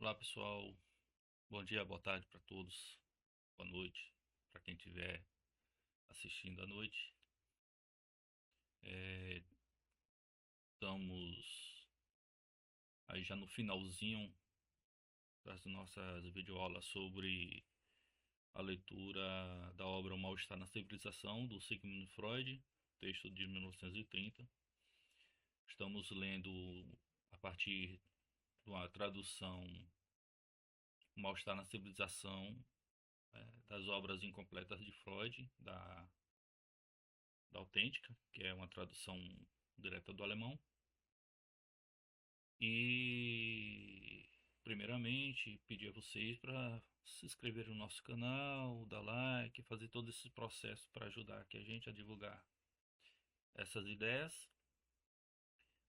Olá pessoal, bom dia, boa tarde para todos, boa noite para quem estiver assistindo à noite. Estamos aí já no finalzinho das nossas videoaulas sobre a leitura da obra O Mal-Estar na Civilização, do Sigmund Freud, texto de 1930. Estamos lendo a partir de uma tradução O Mal-Estar na Civilização, das obras incompletas de Freud, da Autêntica, que é uma tradução direta do alemão. E, primeiramente, pedir a vocês para se inscrever no nosso canal, dar like, fazer todo esse processo para ajudar aqui a gente a divulgar essas ideias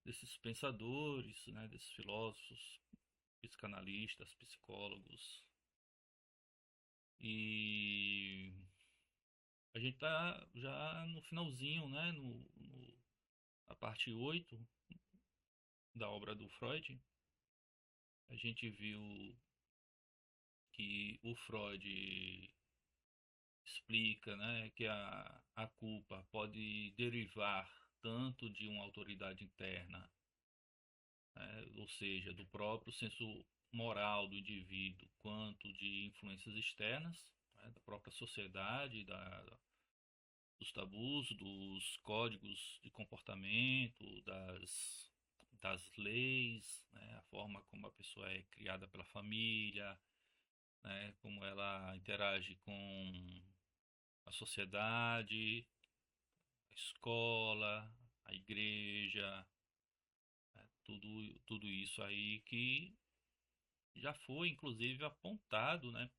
desses pensadores, né, desses filósofos, psicanalistas, psicólogos. E a gente tá já no finalzinho, né, a parte 8 da obra do Freud. A gente viu que o Freud explica, né, que a culpa pode derivar tanto de uma autoridade interna, né, ou seja, do próprio senso moral do indivíduo, quanto de influências externas, né, da própria sociedade, dos tabus, dos códigos de comportamento, das leis, né, a forma como a pessoa é criada pela família, né, como ela interage com a sociedade, a escola, a igreja, né, tudo isso aí que já foi inclusive apontado, né,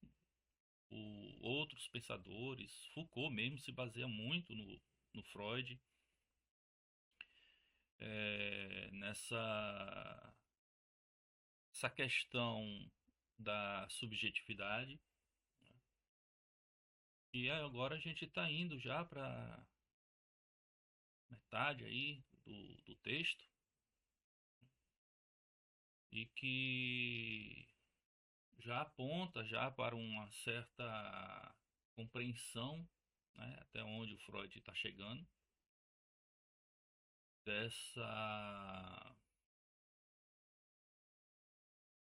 por outros pensadores. Foucault mesmo se baseia muito no Freud, nessa essa questão da subjetividade. E agora a gente está indo já para metade aí do texto, e que já aponta já para uma certa compreensão, né, até onde o Freud está chegando, dessa,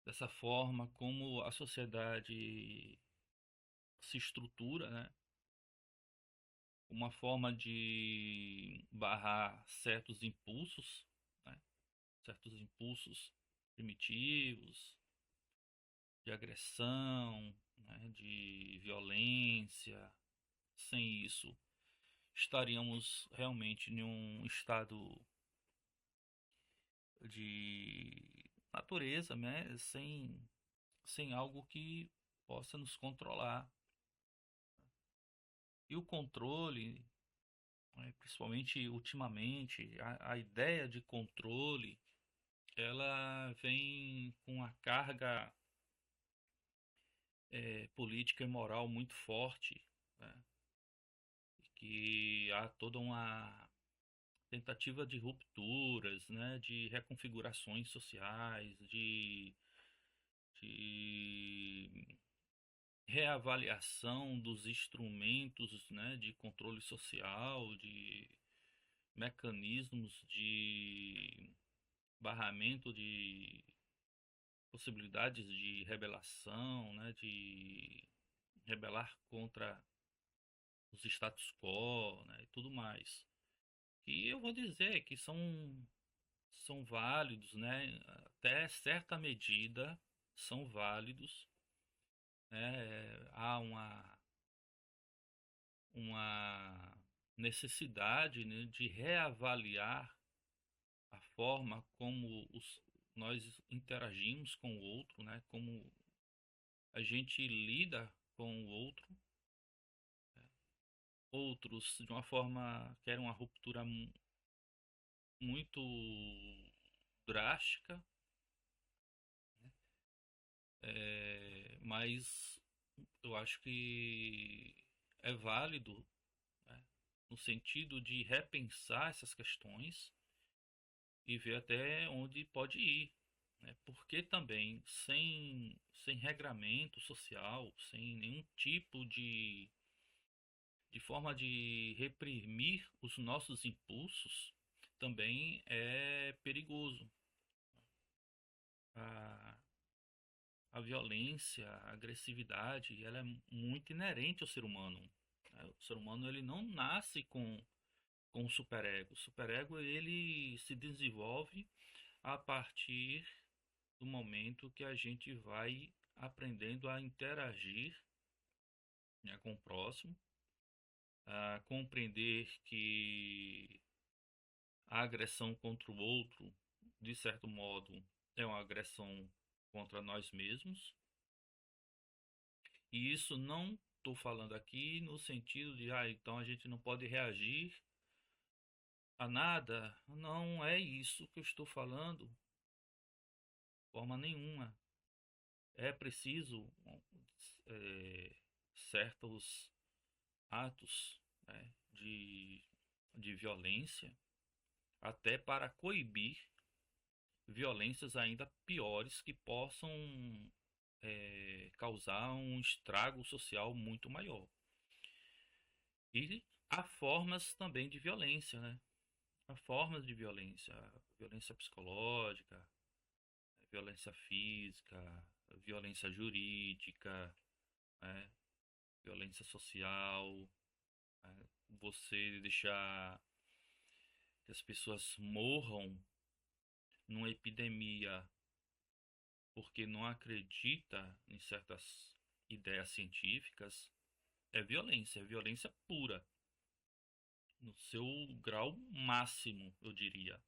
dessa forma como a sociedade se estrutura, né, uma forma de barrar né, certos impulsos primitivos, de agressão, né, de violência. Sem isso, estaríamos realmente em um estado de natureza, né? Sem algo que possa nos controlar. E o controle, né, principalmente ultimamente, a ideia de controle, ela vem com uma carga política e moral muito forte, né? Que há toda uma tentativa de rupturas, né, de reconfigurações sociais, de reavaliação dos instrumentos, né, de controle social, de mecanismos de barramento de possibilidades de rebelação, né, de rebelar contra os status quo, né, e tudo mais. E eu vou dizer que são válidos, né, até certa medida são válidos, né, há uma necessidade, né, de reavaliar a forma como nós interagimos com o outro, né, como a gente lida com o outro. Outros, de uma forma, querem uma ruptura muito drástica, mas eu acho que é válido, né, no sentido de repensar essas questões e ver até onde pode ir. né? Porque também sem regramento social, sem nenhum tipo de forma de reprimir os nossos impulsos, também é perigoso. A, a violência, a agressividade, ela é muito inerente ao ser humano, né? O ser humano ele não nasce com o superego. O superego ele se desenvolve a partir do momento que a gente vai aprendendo a interagir, né, com o próximo, a compreender que a agressão contra o outro, de certo modo, é uma agressão contra nós mesmos. E isso não estou falando aqui no sentido de, então a gente não pode reagir a nada. Não é isso que eu estou falando, de forma nenhuma. É preciso é, certos atos, né, de violência, até para coibir violências ainda piores que possam causar um estrago social muito maior. E há formas também de violência, né? Há formas de violência, violência psicológica, violência física, violência jurídica, né? Violência social, né? Você deixar que as pessoas morram numa epidemia porque não acredita em certas ideias científicas, é violência pura, no seu grau máximo, eu diria.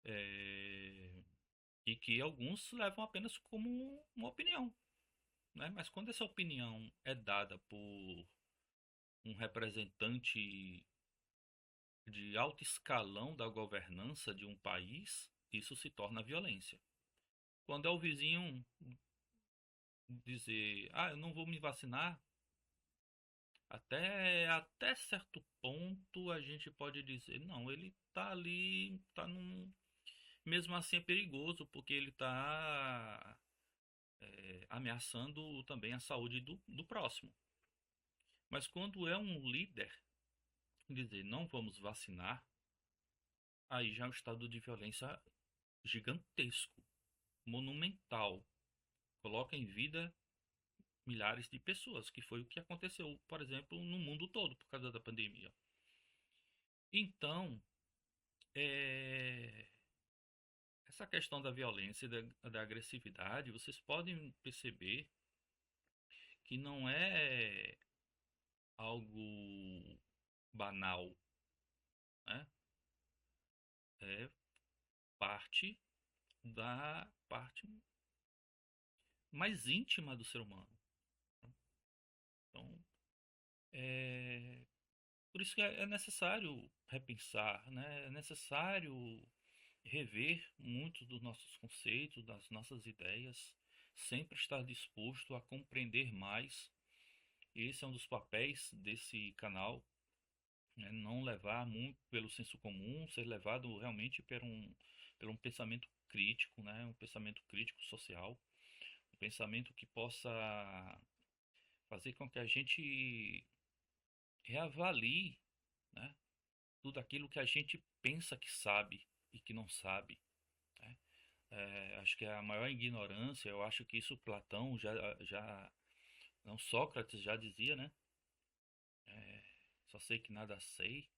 É, e que alguns levam apenas como uma opinião, né? Mas quando essa opinião é dada por um representante de alto escalão da governança de um país, isso se torna violência. Quando é o vizinho dizer, eu não vou me vacinar, até certo ponto a gente pode dizer, não, ele tá ali, tá num. Mesmo assim é perigoso, porque ele tá ameaçando também a saúde do próximo. Mas quando é um líder dizer não vamos vacinar, aí já é um estado de violência gigantesco, monumental. Coloca em vida milhares de pessoas, que foi o que aconteceu, por exemplo, no mundo todo por causa da pandemia. Então, é, essa questão da violência e da agressividade, vocês podem perceber que não é algo banal, né? É parte da parte mais íntima do ser humano. Então, é por isso que é necessário repensar, né? É necessário rever muitos dos nossos conceitos, das nossas ideias, sempre estar disposto a compreender mais. Esse é um dos papéis desse canal, né? Não levar muito pelo senso comum, ser levado realmente por um pensamento crítico, né? Um pensamento crítico social, um pensamento que possa fazer com que a gente reavalie, né, tudo aquilo que a gente pensa que sabe e que não sabe, né? Acho que é a maior ignorância, eu acho que isso Platão não, Sócrates já dizia, né? É, só sei que nada sei.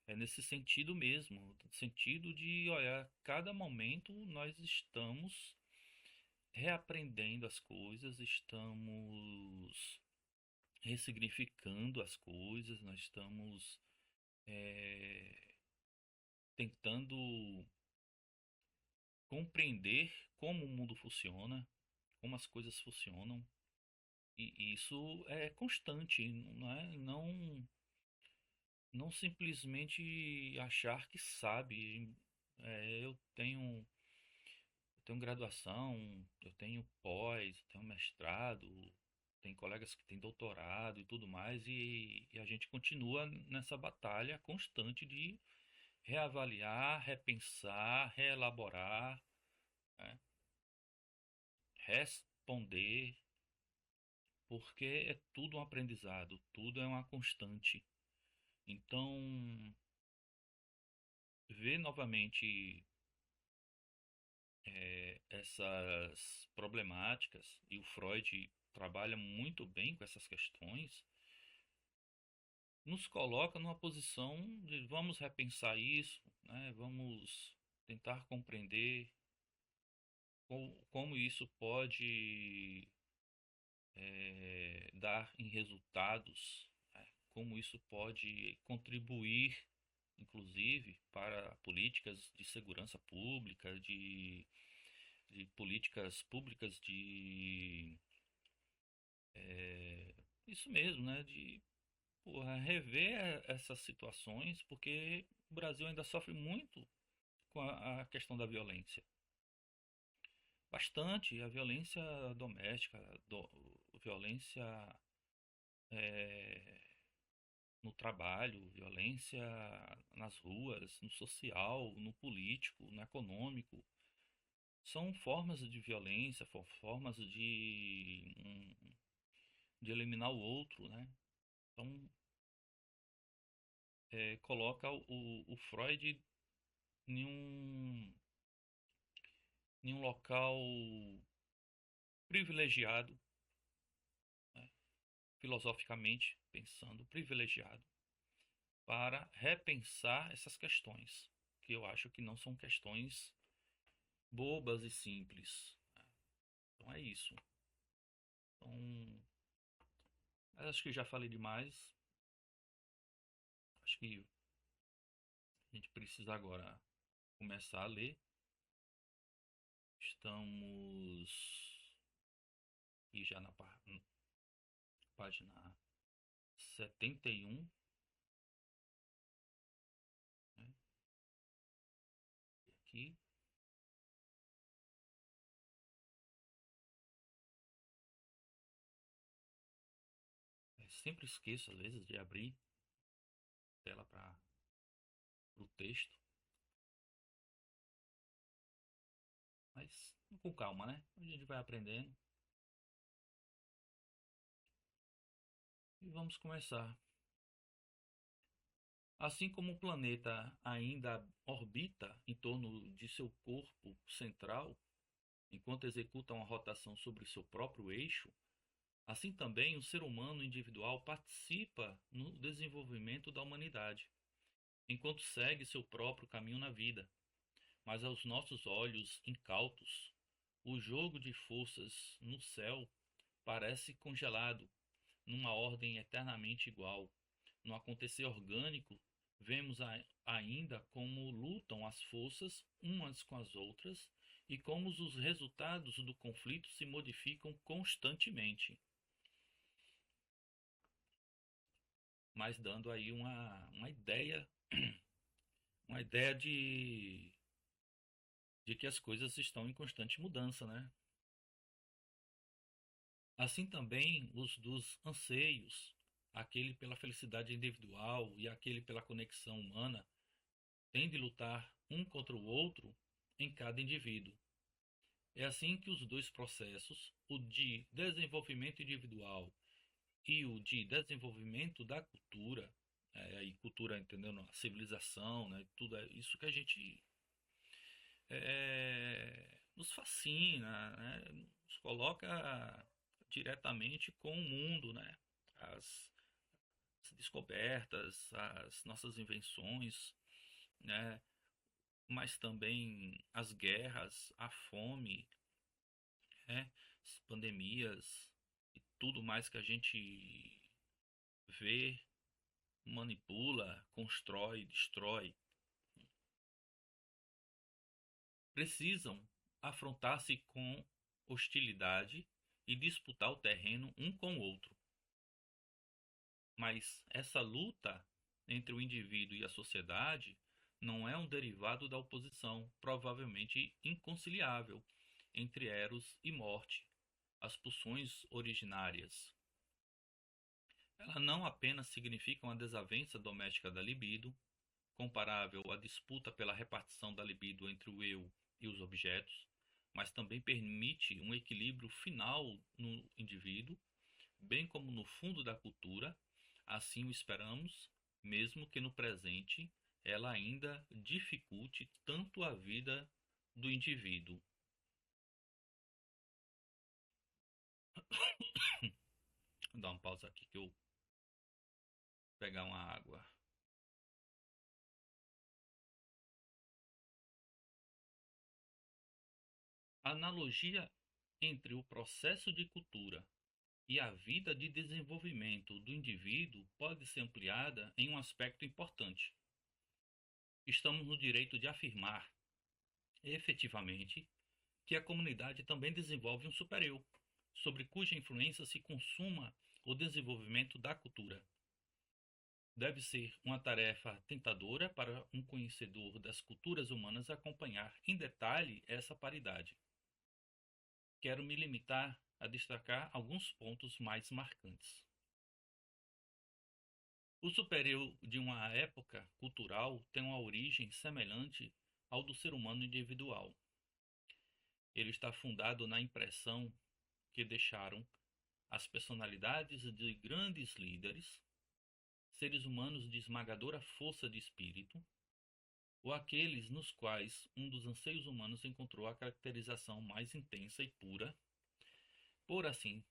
É nesse sentido mesmo, no sentido de, olha, a cada momento nós estamos reaprendendo as coisas, estamos ressignificando as coisas, nós estamos é, tentando compreender como o mundo funciona, como as coisas funcionam, e isso é constante, não é? Não simplesmente achar que sabe. Eu tenho graduação, eu tenho pós, eu tenho mestrado, tem colegas que têm doutorado e tudo mais, e a gente continua nessa batalha constante de reavaliar, repensar, reelaborar, responder, porque é tudo um aprendizado, tudo é uma constante. Então, ver novamente essas problemáticas, e o Freud trabalha muito bem com essas questões, nos coloca numa posição de vamos repensar isso, né? Vamos tentar compreender como isso pode dar em resultados, né? Como isso pode contribuir, inclusive, para políticas de segurança pública, de políticas públicas de isso mesmo, né? De porra, rever essas situações, porque o Brasil ainda sofre muito com a questão da violência. Bastante, a violência doméstica, violência é, no trabalho, violência nas ruas, no social, no político, no econômico. São formas de violência, formas de eliminar o outro, né? Então, coloca o Freud em em um local privilegiado, né? Filosoficamente pensando, privilegiado, para repensar essas questões, que eu acho que não são questões bobas e simples, né? Então é isso. Então, acho que já falei demais. Acho que a gente precisa agora começar a ler. Estamos aqui já na página 71, né? Aqui. Sempre esqueço, às vezes, de abrir a tela para o texto. Mas com calma, né? A gente vai aprendendo. E vamos começar. Assim como o planeta ainda orbita em torno de seu corpo central, enquanto executa uma rotação sobre seu próprio eixo, assim também o ser humano individual participa no desenvolvimento da humanidade, enquanto segue seu próprio caminho na vida. Mas aos nossos olhos incautos, o jogo de forças no céu parece congelado, numa ordem eternamente igual. No acontecer orgânico, vemos ainda como lutam as forças umas com as outras e como os resultados do conflito se modificam constantemente, mas dando aí uma ideia de que as coisas estão em constante mudança, né? Assim também os dos anseios, aquele pela felicidade individual e aquele pela conexão humana, têm de lutar um contra o outro em cada indivíduo. É assim que os dois processos, o de desenvolvimento individual e o de desenvolvimento da cultura, e cultura entendendo a civilização, né, tudo isso que a gente nos fascina, né, nos coloca diretamente com o mundo, né, as, as descobertas, as nossas invenções, né, mas também as guerras, a fome, né, as pandemias e tudo mais que a gente vê, manipula, constrói, destrói, precisam afrontar-se com hostilidade e disputar o terreno um com o outro. Mas essa luta entre o indivíduo e a sociedade não é um derivado da oposição, provavelmente inconciliável, entre Eros e morte, as pulsões originárias. Ela não apenas significa uma desavença doméstica da libido, comparável à disputa pela repartição da libido entre o eu e os objetos, mas também permite um equilíbrio final no indivíduo, bem como no fundo da cultura, assim o esperamos, mesmo que no presente ela ainda dificulte tanto a vida do indivíduo. Vou dar uma pausa aqui que eu pegar uma água. A analogia entre o processo de cultura e a vida de desenvolvimento do indivíduo pode ser ampliada em um aspecto importante. Estamos no direito de afirmar, efetivamente, que a comunidade também desenvolve um superior, sobre cuja influência se consuma o desenvolvimento da cultura. Deve ser uma tarefa tentadora para um conhecedor das culturas humanas acompanhar em detalhe essa paridade. Quero me limitar a destacar alguns pontos mais marcantes. O superior de uma época cultural tem uma origem semelhante ao do ser humano individual. Ele está fundado na impressão que deixaram as personalidades de grandes líderes, seres humanos de esmagadora força de espírito, ou aqueles nos quais um dos anseios humanos encontrou a caracterização mais intensa e pura, por assim,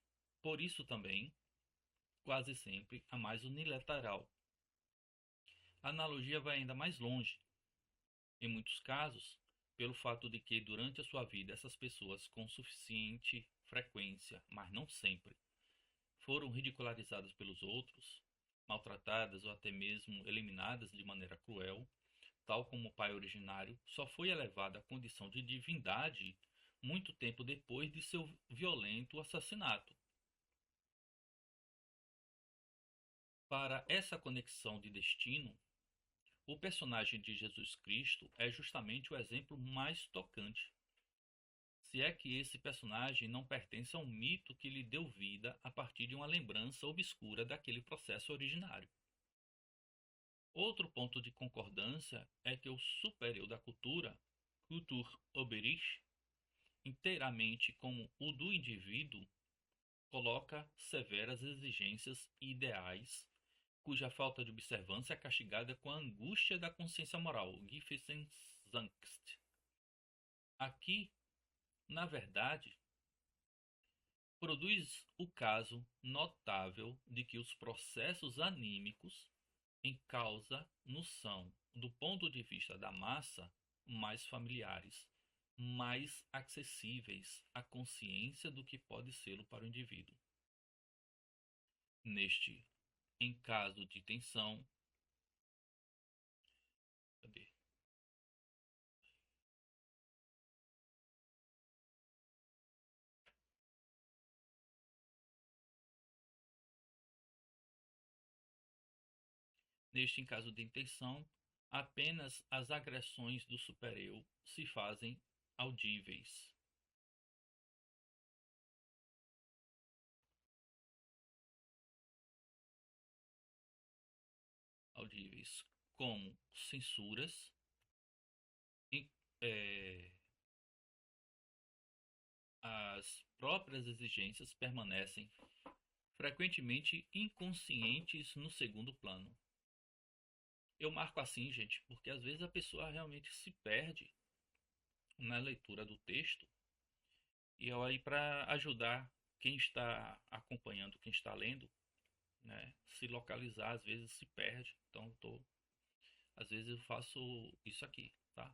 por isso também, quase sempre, a mais unilateral. A analogia vai ainda mais longe. Em muitos casos, pelo fato de que durante a sua vida essas pessoas com suficiente frequência, mas não sempre, foram ridicularizadas pelos outros, maltratadas ou até mesmo eliminadas de maneira cruel, tal como o pai originário, só foi elevado à condição de divindade muito tempo depois de seu violento assassinato. Para essa conexão de destino, o personagem de Jesus Cristo é justamente o exemplo mais tocante. Se é que esse personagem não pertence a um mito que lhe deu vida a partir de uma lembrança obscura daquele processo originário. Outro ponto de concordância é que o superior da cultura, Kultur Oberich, inteiramente como o do indivíduo, coloca severas exigências e ideais, cuja falta de observância é castigada com a angústia da consciência moral, Gewissensangst. Aqui, na verdade, produz o caso notável de que os processos anímicos em causa nos são, do ponto de vista da massa, mais familiares, mais acessíveis à consciência do que pode ser para o indivíduo. Neste, em caso de tensão, cadê? Neste, em caso de intenção, apenas as agressões do super-eu se fazem audíveis. Audíveis como censuras, em, é, as próprias exigências permanecem frequentemente inconscientes no segundo plano. Eu marco assim, gente, porque às vezes a pessoa realmente se perde na leitura do texto e aí para ajudar quem está acompanhando, quem está lendo, né, se localizar, às vezes se perde. Então, às vezes eu faço isso aqui, tá?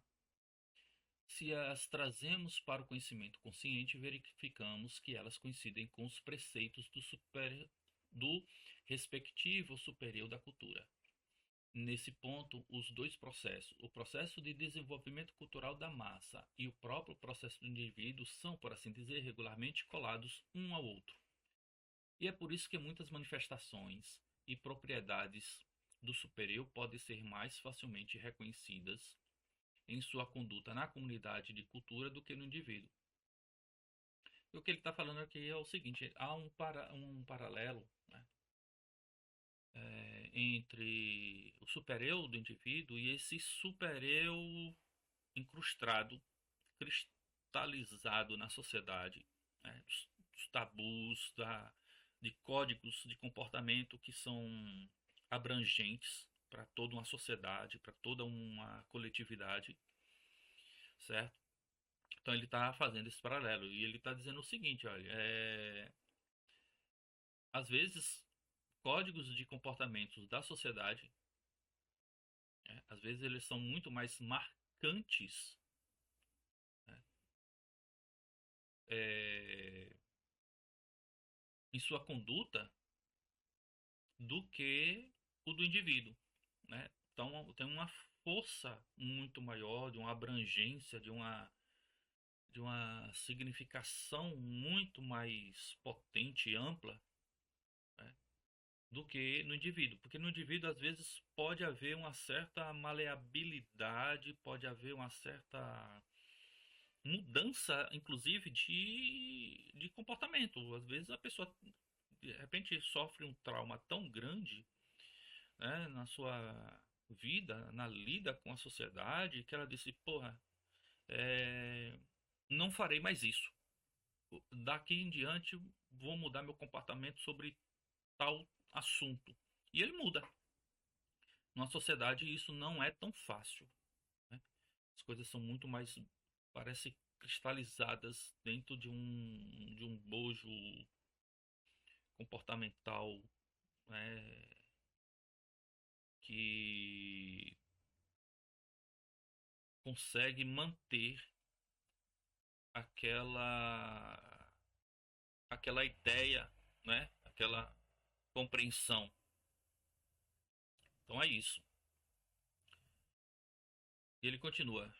Se as trazemos para o conhecimento consciente, verificamos que elas coincidem com os preceitos do respectivo superior da cultura. Nesse ponto, os dois processos, o processo de desenvolvimento cultural da massa e o próprio processo do indivíduo, são, por assim dizer, regularmente colados um ao outro. E é por isso que muitas manifestações e propriedades do superior podem ser mais facilmente reconhecidas em sua conduta na comunidade de cultura do que no indivíduo. E o que ele está falando aqui é o seguinte: há um paralelo, né, entre o supereu do indivíduo e esse supereu incrustado, cristalizado na sociedade, né? Dos tabus, de códigos de comportamento que são abrangentes para toda uma sociedade, para toda uma coletividade, certo? Então ele está fazendo esse paralelo e ele está dizendo o seguinte, olha, às vezes códigos de comportamentos da sociedade, né, às vezes eles são muito mais marcantes, né, é, em sua conduta do que o do indivíduo, né? Então tem uma força muito maior, de uma abrangência, de uma significação muito mais potente e ampla, né, do que no indivíduo. Porque no indivíduo, às vezes, pode haver uma certa maleabilidade, pode haver uma certa mudança, inclusive, de comportamento. Às vezes a pessoa, de repente, sofre um trauma tão grande, né, na sua vida, na lida com a sociedade, que ela disse, porra, não farei mais isso. Daqui em diante vou mudar meu comportamento sobre tal assunto. E ele muda. Numa sociedade isso não é tão fácil, né? As coisas são muito mais, parece, cristalizadas dentro de um bojo comportamental, né, que consegue manter aquela aquela ideia, né, aquela compreensão. Então é isso. E ele continua: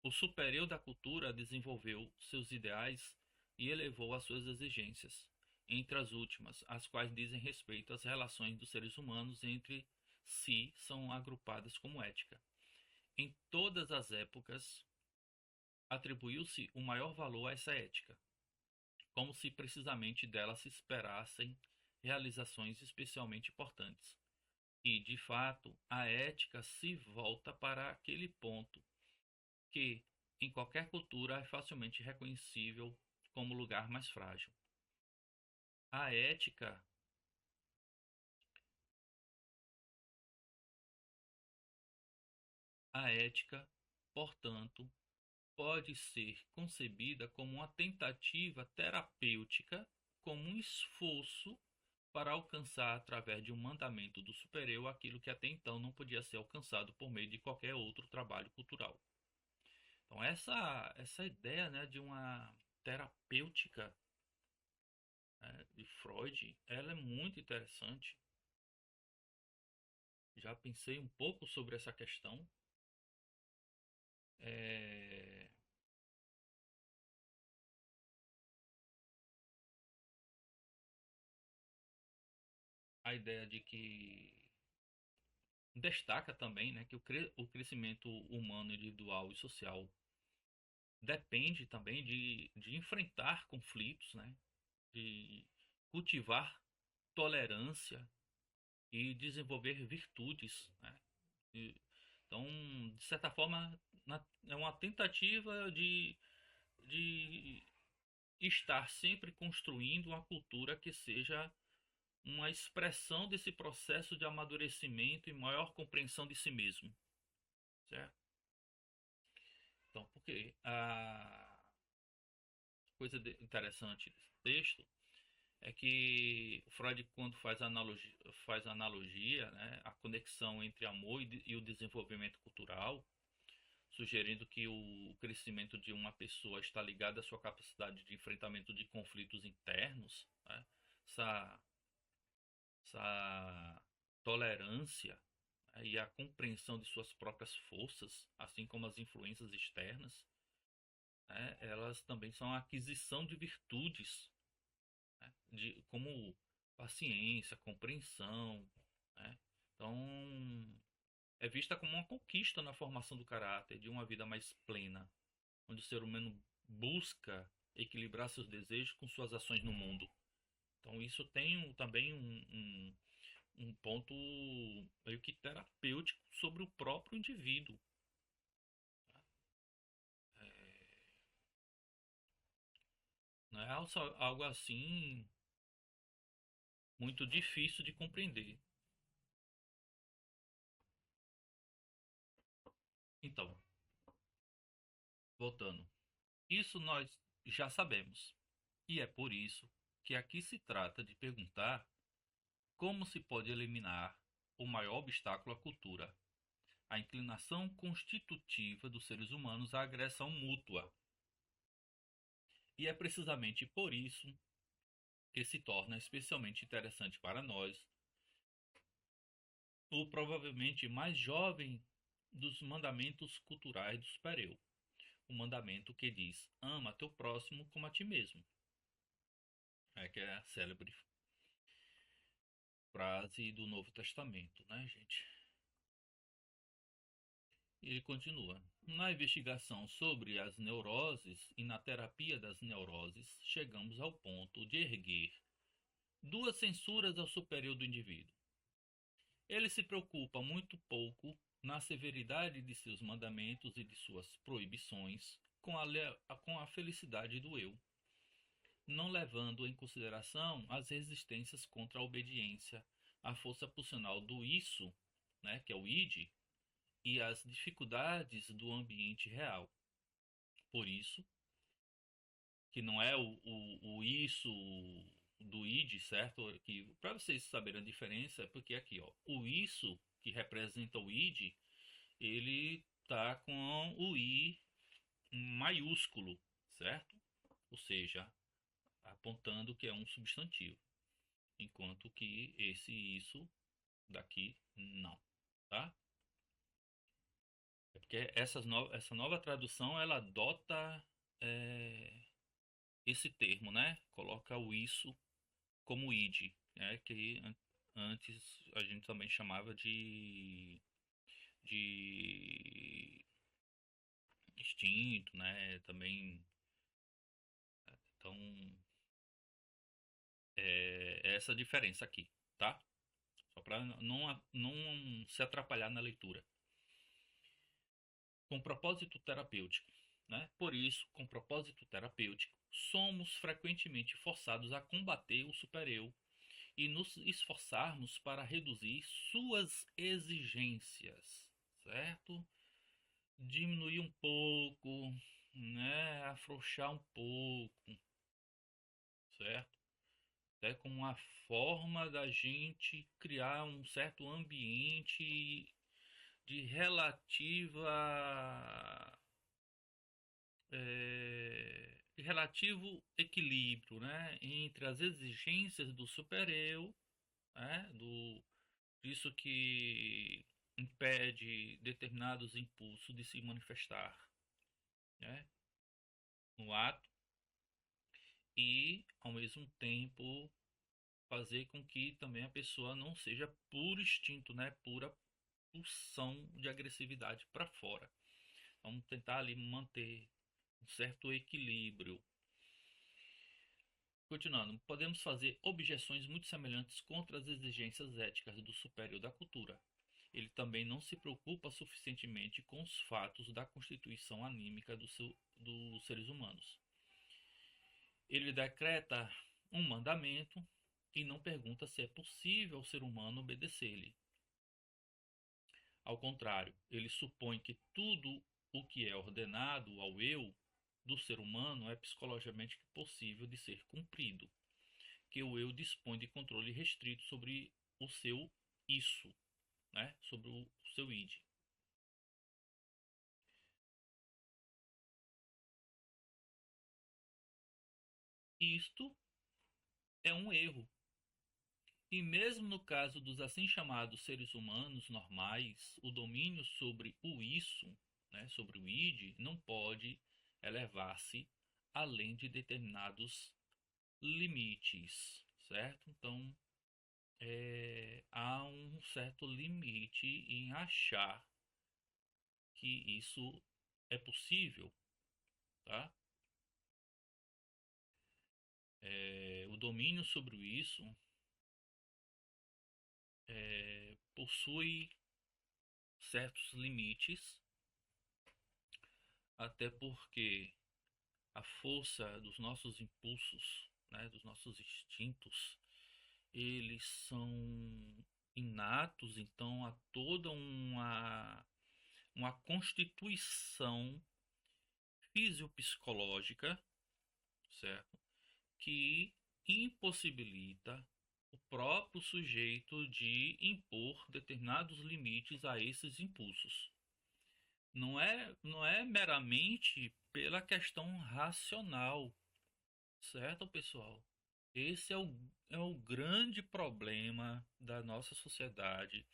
o superior da cultura desenvolveu seus ideais e elevou as suas exigências, entre as últimas, as quais dizem respeito às relações dos seres humanos entre si, são agrupadas como ética. Em todas as épocas, atribuiu-se o maior valor a essa ética, como se precisamente dela se esperassem realizações especialmente importantes. E, de fato, a ética se volta para aquele ponto que, em qualquer cultura, é facilmente reconhecível como lugar mais frágil. A ética, a ética, portanto, pode ser concebida como uma tentativa terapêutica, como um esforço para alcançar, através de um mandamento do superior, aquilo que até então não podia ser alcançado por meio de qualquer outro trabalho cultural. Então, essa ideia, né, de uma terapêutica, né, de Freud, ela é muito interessante. Já pensei um pouco sobre essa questão. É, a ideia de que destaca também, né, que o crescimento humano, individual e social depende também de enfrentar conflitos, né, de cultivar tolerância e desenvolver virtudes, né? Então, de certa forma, é uma tentativa de estar sempre construindo uma cultura que seja uma expressão desse processo de amadurecimento e maior compreensão de si mesmo, certo? Então, porque a coisa interessante desse texto é que Freud, quando faz analogia, né, a conexão entre amor e o desenvolvimento cultural, sugerindo que o crescimento de uma pessoa está ligado à sua capacidade de enfrentamento de conflitos internos, né, essa, essa tolerância, né, e a compreensão de suas próprias forças, assim como as influências externas, né, elas também são a aquisição de virtudes, né, como paciência, compreensão, né? Então, é vista como uma conquista na formação do caráter de uma vida mais plena, onde o ser humano busca equilibrar seus desejos com suas ações no mundo. Então, isso tem também um ponto meio que terapêutico sobre o próprio indivíduo. Não é algo assim muito difícil de compreender. Então, voltando. Isso nós já sabemos. E é por isso que aqui se trata de perguntar como se pode eliminar o maior obstáculo à cultura, a inclinação constitutiva dos seres humanos à agressão mútua. E é precisamente por isso que se torna especialmente interessante para nós o provavelmente mais jovem dos mandamentos culturais do superior, o mandamento que diz: ama teu próximo como a ti mesmo. É que é a célebre frase do Novo Testamento, né, gente? Ele continua: na investigação sobre as neuroses e na terapia das neuroses, chegamos ao ponto de erguer duas censuras ao superior do indivíduo. Ele se preocupa muito pouco na severidade de seus mandamentos e de suas proibições com a felicidade do eu, não levando em consideração as resistências contra a obediência, a força pulsional do isso, né, que é o id, e as dificuldades do ambiente real. Por isso, que não é o isso do id, certo? Que para vocês saberem a diferença, é porque aqui, ó, o isso que representa o id, ele tá com o i maiúsculo, certo? Ou seja, apontando que é um substantivo, enquanto que esse isso daqui não, tá? É porque essa nova tradução ela adota é, esse termo, né? Coloca o isso como id, né? Que antes a gente também chamava de instinto, né? Também, então é essa diferença aqui, tá? Só para não se atrapalhar na leitura. Com propósito terapêutico, né? Por isso, com propósito terapêutico, somos frequentemente forçados a combater o supereu e nos esforçarmos para reduzir suas exigências, certo? Diminuir um pouco, né? Afrouxar um pouco, certo? É como uma forma da gente criar um certo ambiente de relativo equilíbrio, né, entre as exigências do supereu, né, disso que impede determinados impulsos de se manifestar, né, no ato e, ao mesmo tempo, fazer com que também a pessoa não seja puro instinto, né, pura pulsão de agressividade para fora. Vamos tentar ali manter um certo equilíbrio. Continuando, podemos fazer objeções muito semelhantes contra as exigências éticas do superior da cultura. Ele também não se preocupa suficientemente com os fatos da constituição anímica dos seres humanos. Ele decreta um mandamento e não pergunta se é possível ao ser humano obedecer-lhe. Ao contrário, ele supõe que tudo o que é ordenado ao eu do ser humano é psicologicamente possível de ser cumprido, que o eu dispõe de controle restrito sobre o seu isso, né? Sobre o seu id. Isto é um erro. E mesmo no caso dos assim chamados seres humanos normais, o domínio sobre o isso, né, sobre o id, não pode elevar-se além de determinados limites, certo? Então, há um certo limite em achar que isso é possível, tá? O domínio sobre isso possui certos limites, até porque a força dos nossos impulsos, né, dos nossos instintos, eles são inatos, então há toda uma constituição fisiopsicológica, certo? Que impossibilita o próprio sujeito de impor determinados limites a esses impulsos. Não é meramente pela questão racional, certo, pessoal? Esse é o grande problema da nossa sociedade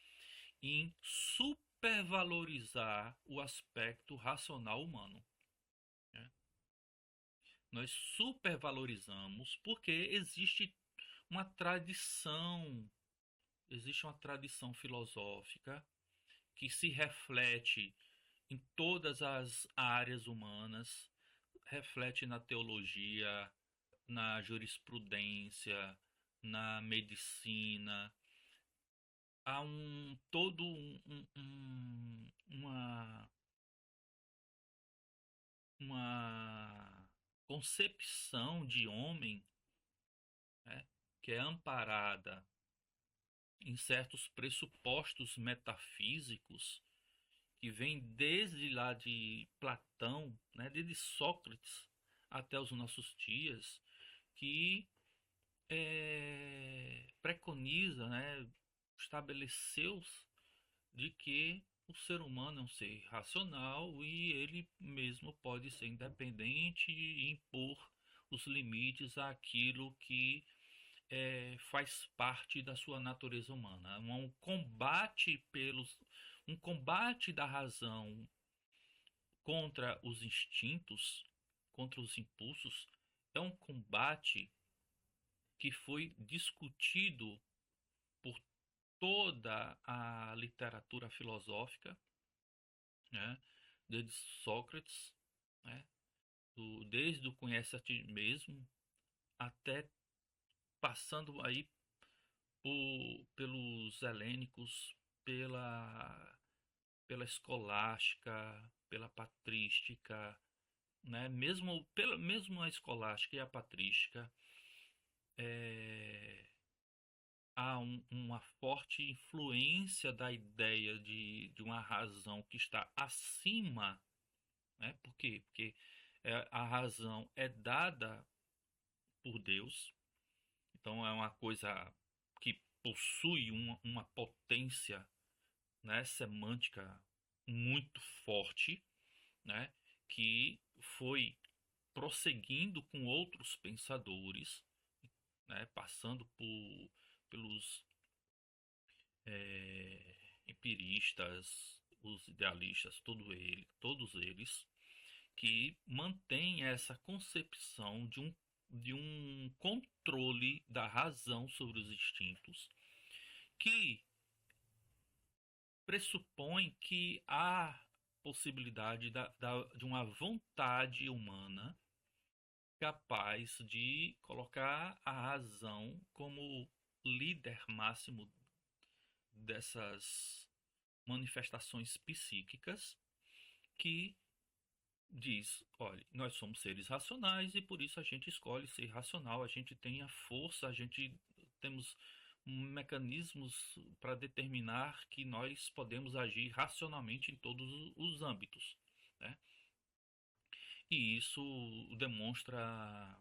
em supervalorizar o aspecto racional humano, né? Nós supervalorizamos porque uma tradição, existe uma tradição filosófica que se reflete em todas as áreas humanas, reflete na teologia, na jurisprudência, na medicina. Há todo uma concepção de homem, né, que é amparada em certos pressupostos metafísicos que vem desde lá de Platão, né, desde Sócrates até os nossos dias, que preconiza, né, estabeleceu de que o ser humano é um ser racional e ele mesmo pode ser independente e impor os limites àquilo que faz parte da sua natureza humana. Um combate da razão contra os instintos, contra os impulsos, é um combate que foi discutido por toda a literatura filosófica, né? Desde Sócrates, né? Desde o Conhece a Ti Mesmo até passando aí pelos helênicos, pela escolástica, pela patrística, né? Mesmo a escolástica e a patrística, é, há uma forte influência da ideia de uma razão que está acima, né? Por quê? Porque a razão é dada por Deus, então é uma coisa que possui uma potência, né, semântica muito forte, né, que foi prosseguindo com outros pensadores, né, passando pelos empiristas, os idealistas, todos eles, que mantêm essa concepção de um controle da razão sobre os instintos, que pressupõe que há possibilidade de uma vontade humana capaz de colocar a razão como líder máximo dessas manifestações psíquicas, que diz: olha, nós somos seres racionais e por isso a gente escolhe ser racional, a gente tem a força, a gente temos mecanismos para determinar que nós podemos agir racionalmente em todos os âmbitos, né? E isso demonstra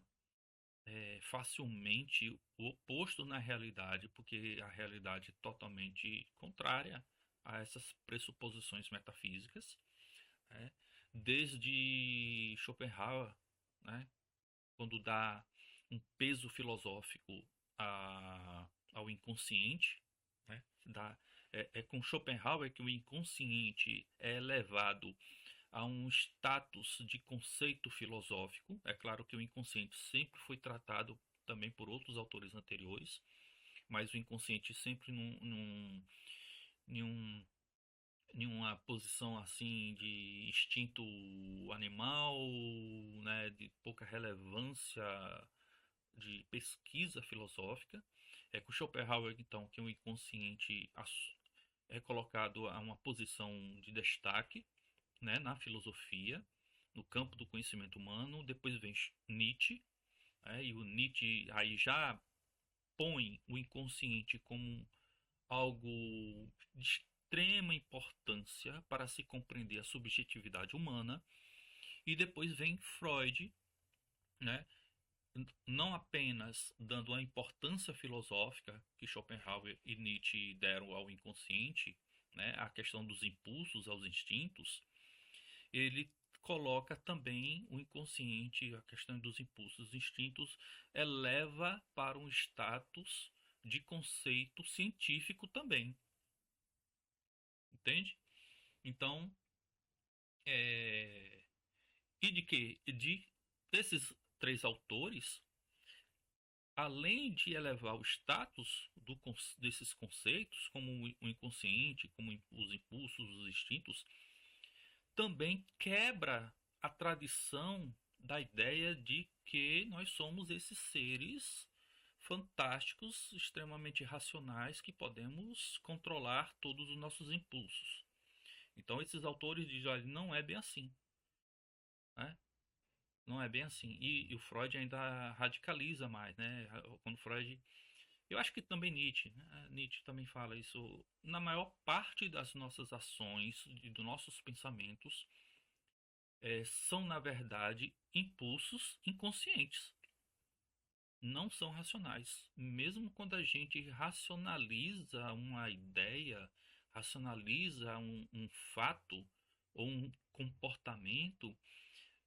facilmente o oposto na realidade, porque a realidade é totalmente contrária a essas pressuposições metafísicas, né? Desde Schopenhauer, né, quando dá um peso filosófico ao inconsciente, né, é com Schopenhauer que o inconsciente é elevado a um status de conceito filosófico. É claro que o inconsciente sempre foi tratado também por outros autores anteriores, mas o inconsciente sempre num, em uma posição assim de instinto animal, né, de pouca relevância de pesquisa filosófica. É com Schopenhauer, então, que o inconsciente é colocado a uma posição de destaque, né, na filosofia, no campo do conhecimento humano. Depois vem Nietzsche, e o Nietzsche aí já põe o inconsciente como algo de extrema importância para se compreender a subjetividade humana. E depois vem Freud, né, não apenas dando a importância filosófica que Schopenhauer e Nietzsche deram ao inconsciente, né, a questão dos impulsos, aos instintos, ele coloca também o inconsciente, a questão dos impulsos, instintos, eleva para um status de conceito científico também, entende? Então, e de que de desses três autores, além de elevar o status desses conceitos, como o inconsciente, como os impulsos, os instintos, também quebra a tradição da ideia de que nós somos esses seres fantásticos, extremamente racionais, que podemos controlar todos os nossos impulsos. Então, esses autores dizem: olha, não é bem assim, né? Não é bem assim. E o Freud ainda radicaliza mais, né? Quando Freud, eu acho que também Nietzsche, né? Nietzsche também fala isso. Na maior parte das nossas ações, dos nossos pensamentos, são, na verdade, impulsos inconscientes. Não são racionais. Mesmo quando a gente racionaliza uma ideia, racionaliza um fato ou um comportamento,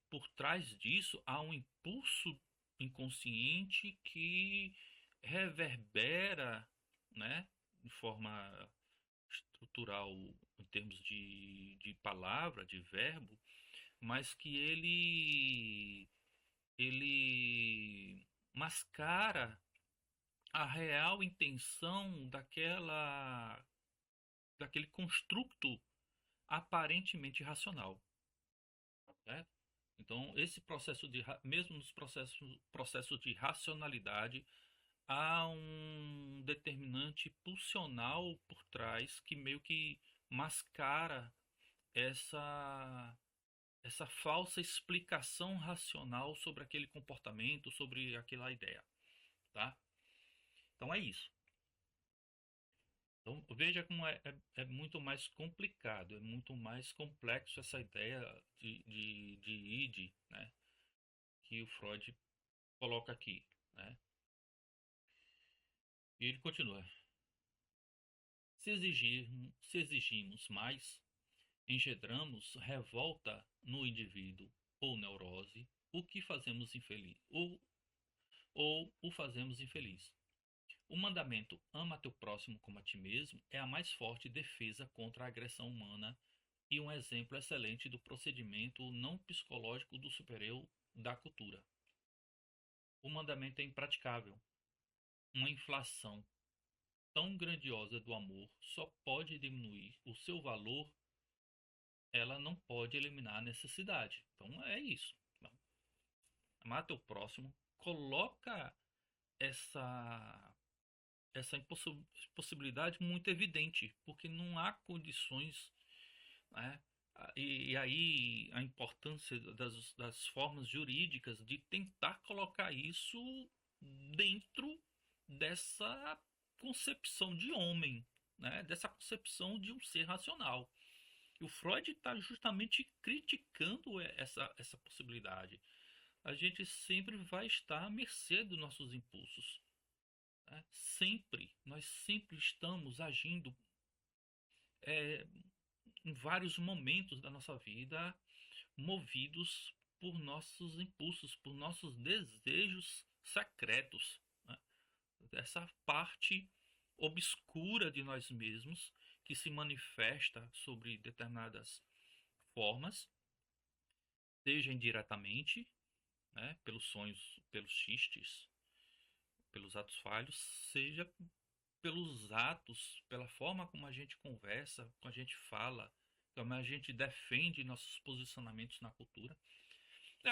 por trás disso há um impulso inconsciente que reverbera, né, de forma estrutural em termos de palavra, de verbo, mas que ele mascara a real intenção daquele construto aparentemente racional, né? Então, esse processo mesmo nos processos de racionalidade, há um determinante pulsional por trás que meio que mascara essa essa falsa explicação racional sobre aquele comportamento, sobre aquela ideia, tá? Então é isso. Então veja como é muito mais complicado, é muito mais complexo essa ideia de id, né, que o Freud coloca aqui, né? E ele continua: se exigimos mais, engendramos revolta no indivíduo ou neurose, o que fazemos infeliz, ou o fazemos infeliz. O mandamento "ama teu próximo como a ti mesmo" é a mais forte defesa contra a agressão humana e um exemplo excelente do procedimento não psicológico do superior da cultura. O mandamento é impraticável. Uma inflação tão grandiosa do amor só pode diminuir o seu valor, ela não pode eliminar a necessidade. Então é isso. Amar teu próximo coloca essa essa impossibilidade muito evidente, porque não há condições, né? E aí a importância das formas jurídicas de tentar colocar isso dentro dessa concepção de homem, né? Dessa concepção de um ser racional. E o Freud está justamente criticando essa possibilidade. A gente sempre vai estar à mercê dos nossos impulsos, né? Sempre, nós sempre estamos agindo é, em vários momentos da nossa vida, movidos por nossos impulsos, por nossos desejos secretos, né? Essa parte obscura de nós mesmos que se manifesta sobre determinadas formas, seja indiretamente, né, pelos sonhos, pelos xistes, pelos atos falhos, seja pelos atos, pela forma como a gente conversa, como a gente fala, como a gente defende nossos posicionamentos na cultura.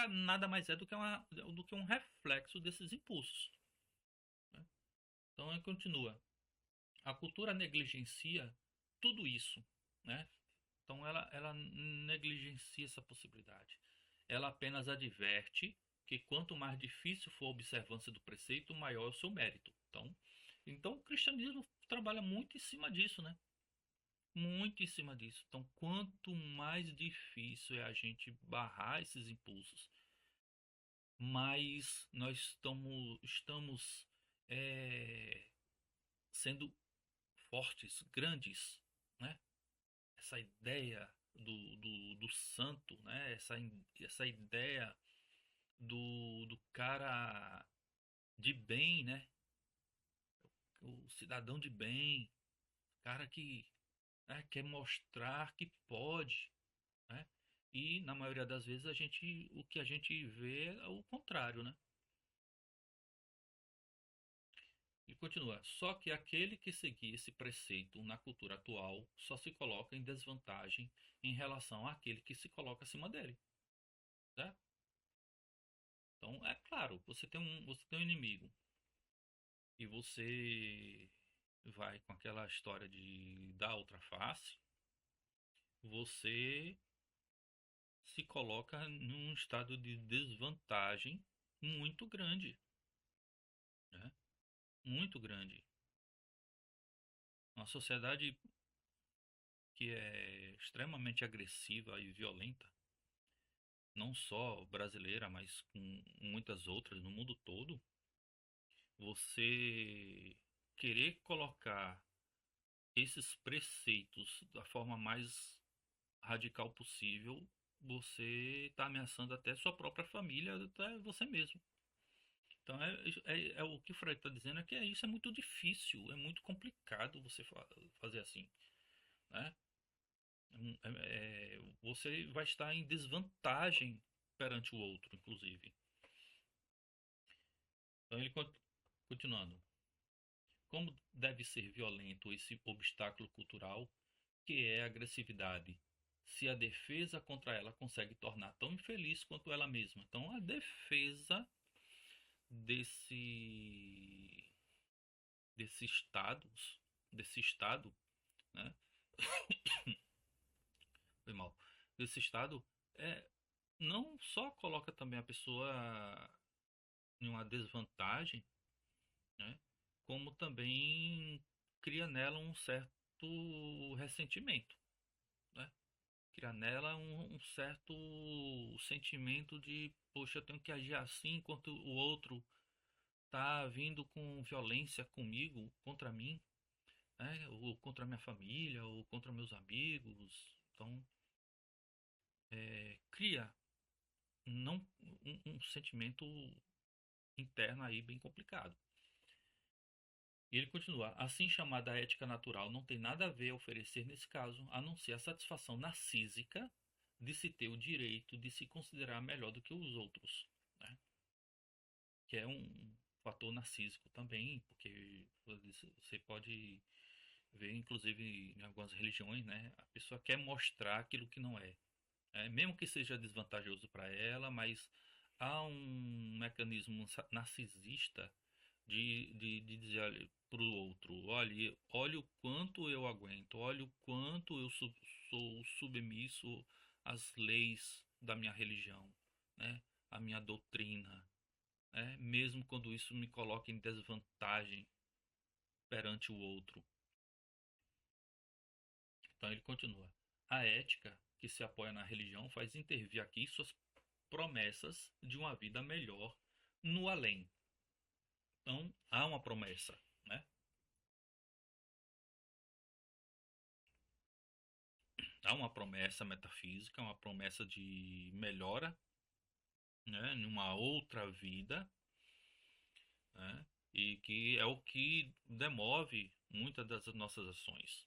Nada mais é do que um reflexo desses impulsos, né? Então ele continua: a cultura negligencia tudo isso, né? Então ela negligencia essa possibilidade. Ela apenas adverte que quanto mais difícil for a observância do preceito, maior é o seu mérito. Então o cristianismo trabalha muito em cima disso, né? Muito em cima disso. Então, quanto mais difícil é a gente barrar esses impulsos, mais nós estamos sendo fortes, grandes, né? Essa ideia do santo, né? Essa ideia do cara de bem, né? O cidadão de bem, cara que, né, quer mostrar que pode, né? E na maioria das vezes o que a gente vê é o contrário, né? E continua. Só que aquele que seguir esse preceito na cultura atual só se coloca em desvantagem em relação àquele que se coloca acima dele, certo? Então, é claro, você tem um inimigo e você vai com aquela história de dar outra face, você se coloca num estado de desvantagem muito grande, né? Muito grande. Uma sociedade que é extremamente agressiva e violenta, não só brasileira, mas com muitas outras no mundo todo, você querer colocar esses preceitos da forma mais radical possível, você está ameaçando até sua própria família, até você mesmo. Então é o que o Freud está dizendo é que isso é muito difícil, é muito complicado você fazer assim, né? Você vai estar em desvantagem perante o outro, inclusive. Então ele continuando. Como deve ser violento esse obstáculo cultural que é a agressividade, se a defesa contra ela consegue tornar tão infeliz quanto ela mesma. Então a defesa desse desse estados, desse estado, né? Foi mal. Desse estado não só coloca também a pessoa em uma desvantagem, né? Como também cria nela um certo ressentimento, né? Cria nela um certo sentimento de, poxa, eu tenho que agir assim enquanto o outro tá vindo com violência comigo, contra mim, né? Ou contra minha família, ou contra meus amigos. Então, cria não um sentimento interno aí bem complicado. E ele continua: assim chamada ética natural não tem nada a ver a oferecer nesse caso, a não ser a satisfação narcísica de se ter o direito de se considerar melhor do que os outros, né? Que é um fator narcísico também, porque você pode ver, inclusive em algumas religiões, né? A pessoa quer mostrar aquilo que não é, mesmo que seja desvantajoso para ela, mas há um mecanismo narcisista de dizer para o outro, olha o quanto eu aguento, olha o quanto eu sou submisso às leis da minha religião, né? A minha doutrina, né? Mesmo quando isso me coloca em desvantagem perante o outro. Então ele continua. A ética que se apoia na religião faz intervir aqui suas promessas de uma vida melhor no além. Então há uma promessa, né? Há uma promessa metafísica, uma promessa de melhora, né, em uma outra vida, né, e que é o que demove muitas das nossas ações.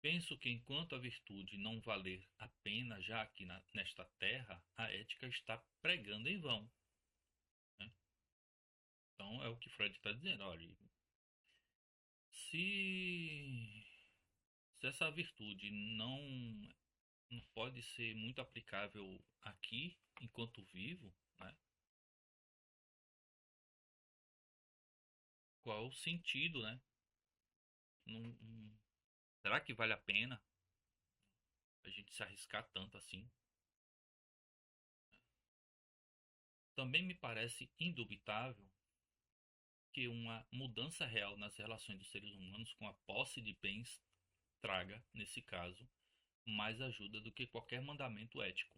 Penso que enquanto a virtude não valer a pena já aqui nesta terra, a ética está pregando em vão, né? Então é o que Freud está dizendo, olha, se, se essa virtude não pode ser muito aplicável aqui enquanto vivo, né? Qual o sentido, né? Será que vale a pena? a gente se arriscar tanto assim. Também me parece indubitável que uma mudança real nas relações dos seres humanos com a posse de bens traga, nesse caso, mais ajuda do que qualquer mandamento ético.